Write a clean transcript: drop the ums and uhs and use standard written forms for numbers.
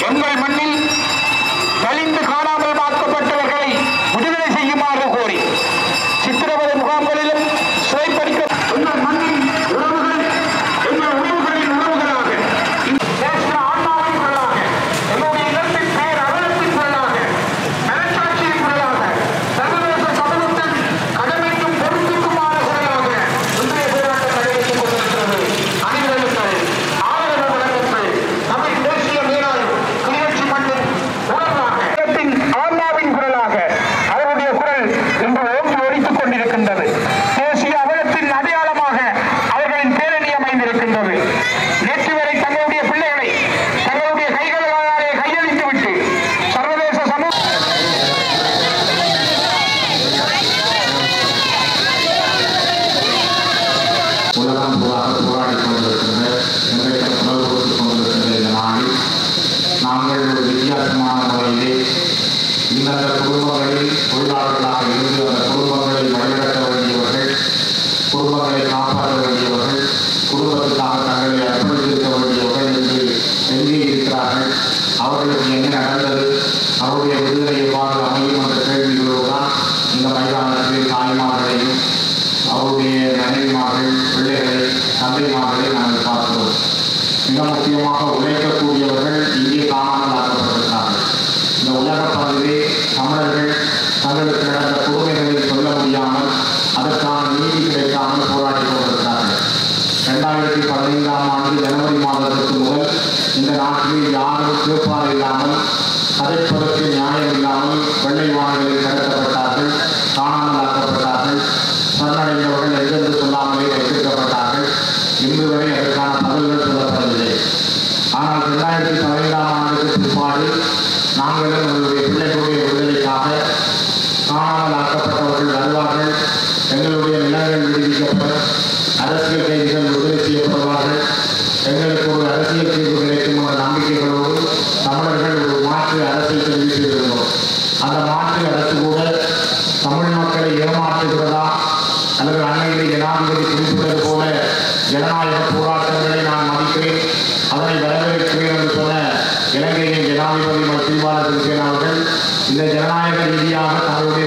எங்கள் மண்ணில் கழிந்து காணாமல் பார்க்கப்பட்டவர்களை விடுதலை செய்யுமாறு கோரி சித்திரவதை முகாம்களிலும் சிறைப்படுத்த எங்கள் மண்ணின் உறவுகள் எங்கள் உறவுகளின் உறவுகளாக தேசிய ஆன்மாவின் குரலாக எங்களுடைய இனத்தின் பெயர் அவலத்தின் குரலாக மனச்சாட்சியின் குரலாக சர்வதேச சமூகத்தின் கடமைக்கும் பொறுப்புக்குமான குரலாக இன்றைய போராட்டம் நடைபெற்றுக் கொண்டிருக்கிறது. அணிவகுப்புகள் ஆதரவு வழங்குங்கள் தமிழ் தேசிய மேலாளர் கிளிநொச்சி மண்ணின் உணர்வாக ஆன்மாவின் குரலாக அவருடைய குரல் இன்று ஓங்கி ஒலித்துக் கொண்டிருக்கின்றது. தேசிய அவலத்தின் அடையாளமாக அவர்களின் பேரணி அமைந்திருக்கின்றது. நேற்று வரை தங்களுடைய பிள்ளைகளை தங்களுடைய கைகளாலே கையளித்துவிட்டு சர்வதேச சமூக உலகம் போராடி கொண்டிருக்கின்ற இன்றைக்கு உணர்வு கொடுத்துக் கொண்டிருக்கின்ற இந்த நாளில் நாங்கள் ஒரு வித்தியாசமான முறையிலே இந்தந்த குடும்பங்களில் தொழிலாளர்களாக இருந்து அந்த குடும்பங்களை வழிநடத்த வேண்டியவர்கள், குடும்பங்களை காப்பாற்ற வேண்டியவர்கள், குடும்பத்துக்காக தங்களை அர்ப்பணித்திருக்க வேண்டியவர்கள் என்று எங்கே இருக்கிறார்கள், அவர்களுக்கு என்ன நடந்தது, அவருடைய விடுதலை எவ்வாறு அமையும் என்ற கேள்விகளோடு தான் இந்த மைதானத்தில் தாய்மார்களையும் அவருடைய மனைவிமார்கள், பிள்ளைகளை, தந்தைமார்களை நாங்கள் பார்க்கிறோம். மிக முக்கியமாக உழைக்கக்கூடியவர்கள் இங்கே காணாமல் ஆக்கப்பட்டிருக்கிறார்கள். இந்த உலக பகுதியிலே தமிழர்கள் தங்களுக்கு நடந்த கொடுமைகளை சொல்ல முடியாமல் அதற்கான நீதி கிடைக்காமல் போராடி கொண்டிருக்கிறார்கள். 2015ஆம் ஆண்டு ஜனவரி மாதத்திற்கு முதல் இந்த நாட்டில் யாரும் கேட்பார் இல்லாமல், கதைப்பதற்கு நியாயம் இல்லாமல் வெள்ளை வான்களில் கடத்தப்பட்டார்கள், காணாமல் ஆக்கப்பட்டார்கள். சரணடைந்தவர்கள் எங்கென்று சொல்லாமலே வைத்திருக்கப்பட்டார்கள். இன்று வரை அதற்கான பதில்கள் சொல்லப்படவில்லை. ஆனால் 2015ஆம் ஆண்டுக்கு பிற்பாடு நாங்களும் எங்களுடைய பிள்ளைகளுடைய விடுதலைக்காக காணாமல் ஆக்கப்பட்டவர்கள் வருவார்கள், எங்களுடைய நிலங்கள் விடுவிக்கப்படும், அரசியல் கைதிகள் விடுதலை செய்யப்படுவார்கள், எங்களுக்கு ஒரு அரசியல் தீர்வு கிடைக்கும் என்ற நம்பிக்கைகளோடு தமிழர்கள் ஒரு மாற்று அரசை தெரிவித்திருந்தோம். அந்த மாற்று அரசு கூட தமிழ் மக்களை ஏமாற்றுகிறதா அல்லது அன்னையிலே ஜனாதிபதி குறிப்பிட்டது போல ஜனநாயக போராட்டங்களை நான் மதிக்கிறேன், அதனை வரவேற்கிறேன் என்று சொன்ன இலங்கையின் ஜனாதிபதி மைத்ரிபால சிறிசேன அவர்கள் இந்த ஜனநாயக ரீதியாக தங்களுடைய